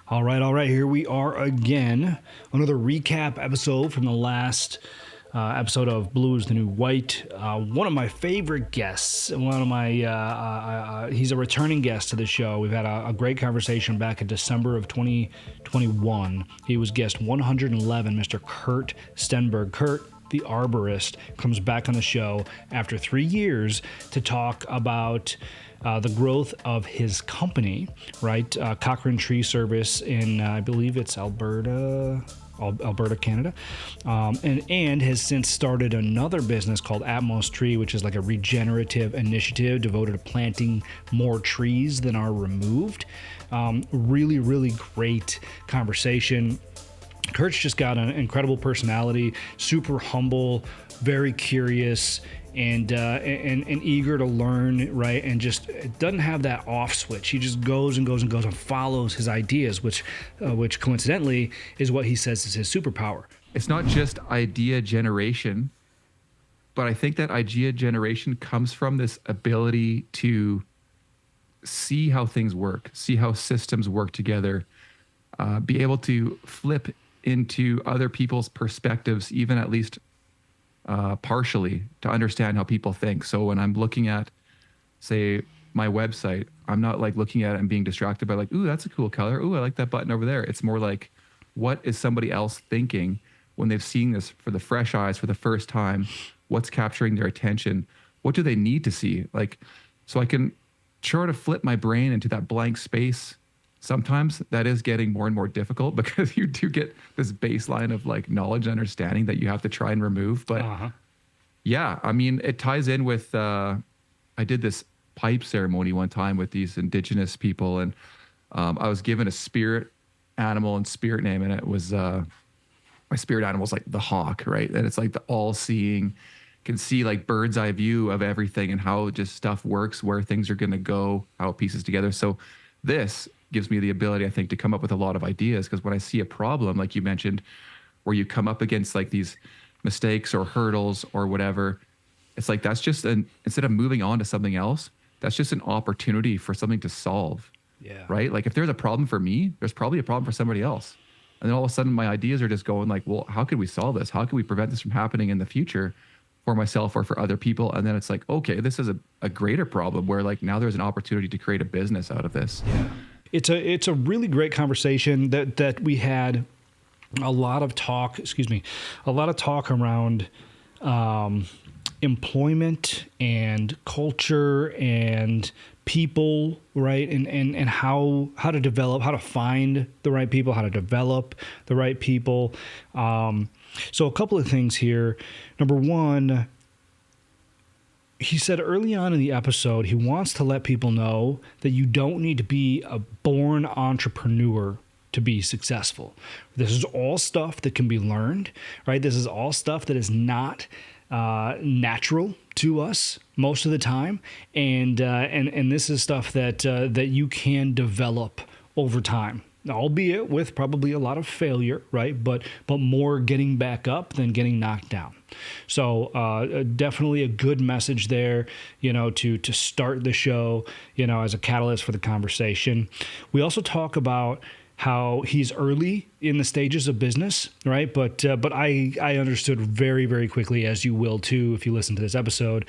All right. Here we are again. Another recap episode from the last episode of Blue is the New White. One of my favorite guests, he's a returning guest to the show. We've had a great conversation back in December of 2021. He was guest 111, Mr. Kurt Stenberg. Kurt, the arborist, comes back on the show after 3 years to talk about the growth of his company, right? Cochrane Tree Service in, I believe it's Alberta, Canada, and has since started another business called Atmos Tree, which is like a regenerative initiative devoted to planting more trees than are removed. Really great conversation. Kurt's just got an incredible personality, super humble, very curious, and eager to learn, right? And just doesn't have that off switch. He just goes and follows his ideas, which coincidentally is what he says is his superpower. It's not just idea generation, but I think that idea generation comes from this ability to see how things work, see how systems work together, be able to flip into other people's perspectives, even at least partially, to understand how people think. So when I'm looking at, say, my website, I'm not like looking at it and being distracted by like, ooh, that's a cool color. Ooh, I like that button over there. It's more like, what is somebody else thinking when they've seen this for the fresh eyes for the first time? What's capturing their attention? What do they need to see? Like, so I can try to flip my brain into that blank space. Sometimes that is getting more and more difficult because you do get this baseline of like knowledge and understanding that you have to try and remove. But yeah, I mean, it ties in with, I did this pipe ceremony one time with these indigenous people, and I was given a spirit animal and spirit name, and it was, my spirit animal is like the hawk, right? And it's like the all-seeing, can see like bird's eye view of everything and how just stuff works, where things are going to go, how it pieces together. So this gives me the ability, I think, to come up with a lot of ideas, because when I see a problem, like you mentioned, where you come up against like these mistakes or hurdles or whatever, it's like, that's just instead of moving on to something else, that's just an opportunity for something to solve. Yeah. Right? Like if there's a problem for me, there's probably a problem for somebody else. And then all of a sudden my ideas are just going like, well, how can we solve this? How can we prevent this from happening in the future for myself or for other people? And then it's like, okay, this is a greater problem where like now there's an opportunity to create a business out of this. Yeah. It's a really great conversation that we had. A lot of talk around employment and culture and people, right? And how to find the right people, how to develop the right people. So a couple of things here. Number one, he said early on in the episode, he wants to let people know that you don't need to be a born entrepreneur to be successful. This is all stuff that can be learned, right? This is all stuff that is not natural to us most of the time, and this is stuff that you can develop over time, albeit with probably a lot of failure, right? But more getting back up than getting knocked down. So definitely a good message there, to start the show, as a catalyst for the conversation. We also talk about how he's early in the stages of business, right? But I understood very, very quickly, as you will too, if you listen to this episode,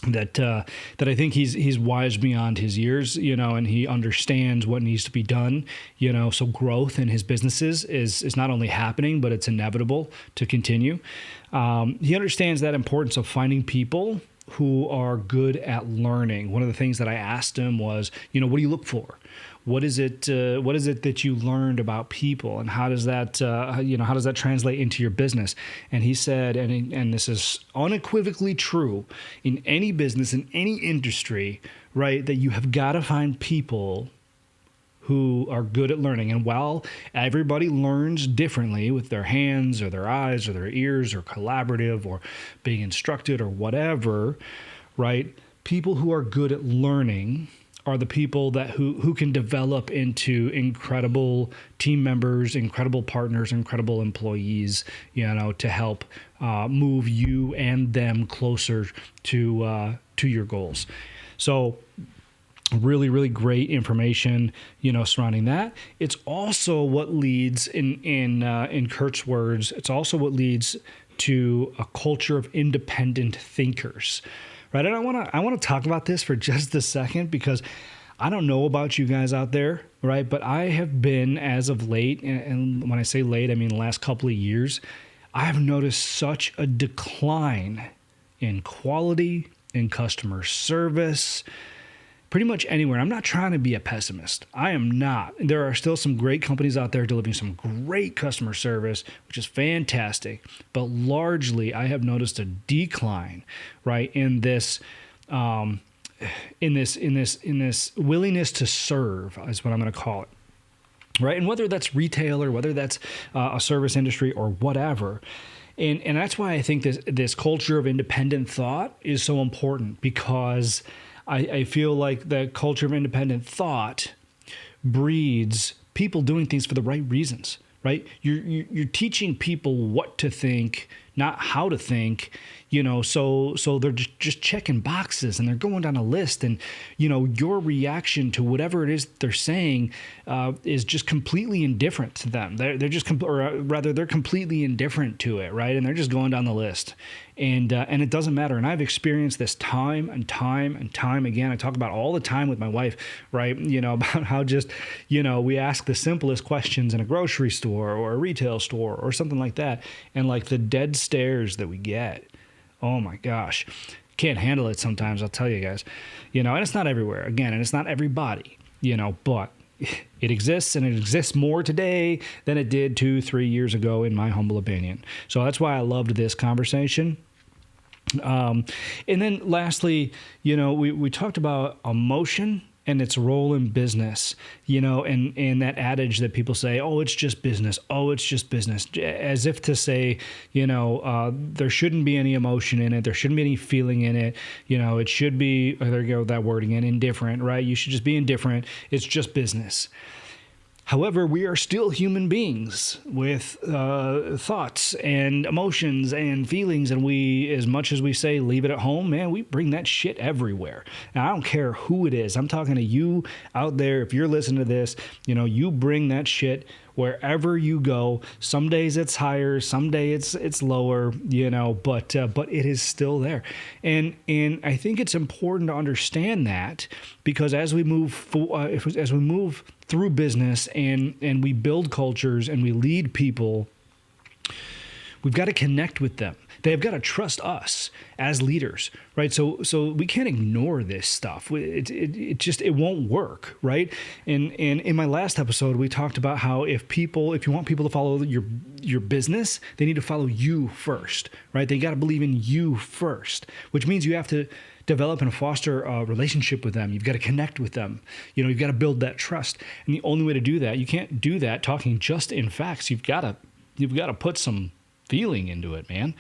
that I think he's wise beyond his years, and he understands what needs to be done, so growth in his businesses is not only happening, but it's inevitable to continue. He understands that importance of finding people who are good at learning. One of the things that I asked him was, what do you look for? What is it that you learned about people, and how does that translate into your business? And he said, and this is unequivocally true in any business, in any industry, right, that you have got to find people who are good at learning. And while everybody learns differently with their hands or their eyes or their ears or collaborative or being instructed or whatever, right, people who are good at learning are the people who can develop into incredible team members, incredible partners, incredible employees, to help move you and them closer to your goals. So Really, really great information, surrounding that. It's also what leads in Kurt's words. It's also what leads to a culture of independent thinkers, right? And I want to talk about this for just a second, because I don't know about you guys out there, right? But I have been, as of late, and when I say late, I mean the last couple of years, I have noticed such a decline in quality, in customer service, pretty much anywhere. I'm not trying to be a pessimist. I am not. There are still some great companies out there delivering some great customer service, which is fantastic. But largely, I have noticed a decline, right, in this willingness to serve, is what I'm going to call it. Right. And whether that's retail or whether that's a service industry or whatever. And that's why I think this culture of independent thought is so important, because I feel like the culture of independent thought breeds people doing things for the right reasons, right? You're teaching people what to think, not how to think, so they're just checking boxes and they're going down a list, and, your reaction to whatever it is they're saying is just completely indifferent to them. They're just, they're completely indifferent to it, right? And they're just going down the list. And it doesn't matter. And I've experienced this time and time and time again. I talk about all the time with my wife, right? About how just, we ask the simplest questions in a grocery store or a retail store or something like that. And like the dead stares that we get, oh my gosh, can't handle it sometimes, I'll tell you guys, and it's not everywhere, again, and it's not everybody, but it exists, and it exists more today than it did 2-3 years ago, in my humble opinion. So that's why I loved this conversation. And then lastly, we talked about emotion and its role in business, and that adage that people say, oh, it's just business. Oh, it's just business. As if to say, there shouldn't be any emotion in it. There shouldn't be any feeling in it. It should be, there you go, that word again, indifferent, right? You should just be indifferent. It's just business. However, we are still human beings with thoughts and emotions and feelings, and we, as much as we say, leave it at home, man, we bring that shit everywhere. Now, I don't care who it is. I'm talking to you out there. If you're listening to this, you bring that shit wherever you go. Some days it's higher, some days it's lower, but it is still there. And I think it's important to understand that, because as we move through business and we build cultures and we lead people, we've got to connect with them. They've got to trust us as leaders, right? So we can't ignore this stuff. It won't work, right? And in my last episode, we talked about how if you want people to follow your business, they need to follow you first, right? They got to believe in you first, which means you have to develop and foster a relationship with them. You've got to connect with them. You've got to build that trust. And the only way to do that, you can't do that talking just in facts. You've got to put some feeling into it, man,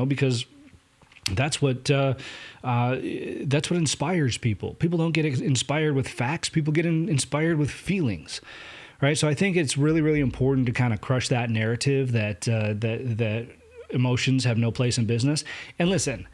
because that's what inspires people. People don't get inspired with facts. People get inspired with feelings, right? So I think it's really, really important to kind of crush that narrative that emotions have no place in business. And listen,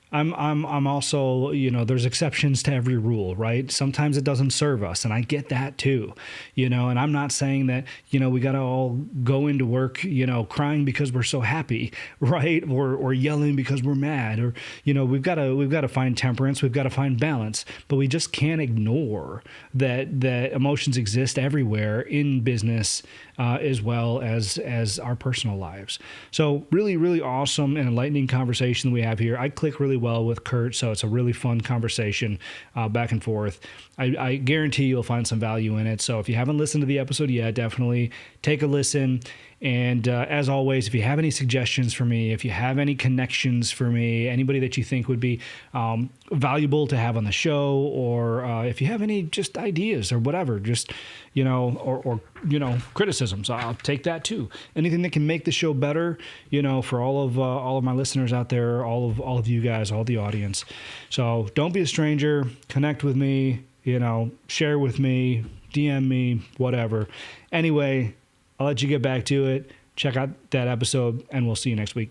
I'm also, there's exceptions to every rule, right? Sometimes it doesn't serve us, and I get that too, and I'm not saying that, we got to all go into work, crying because we're so happy, right? Or yelling because we're mad, or, we've got to find temperance, we've got to find balance, but we just can't ignore that emotions exist everywhere in business, as well as our personal lives. So really, really awesome and enlightening conversation that we have here. I click really well with Kurt, so it's a really fun conversation back and forth. I guarantee you'll find some value in it. So if you haven't listened to the episode yet, definitely take a listen. And as always, if you have any suggestions for me, if you have any connections for me, anybody that you think would be valuable to have on the show, or if you have any just ideas or whatever, just, or criticisms, I'll take that too. Anything that can make the show better, for all of my listeners out there, all of you guys, all the audience. So don't be a stranger, connect with me, share with me, DM me, whatever. Anyway, I'll let you get back to it. Check out that episode, and we'll see you next week.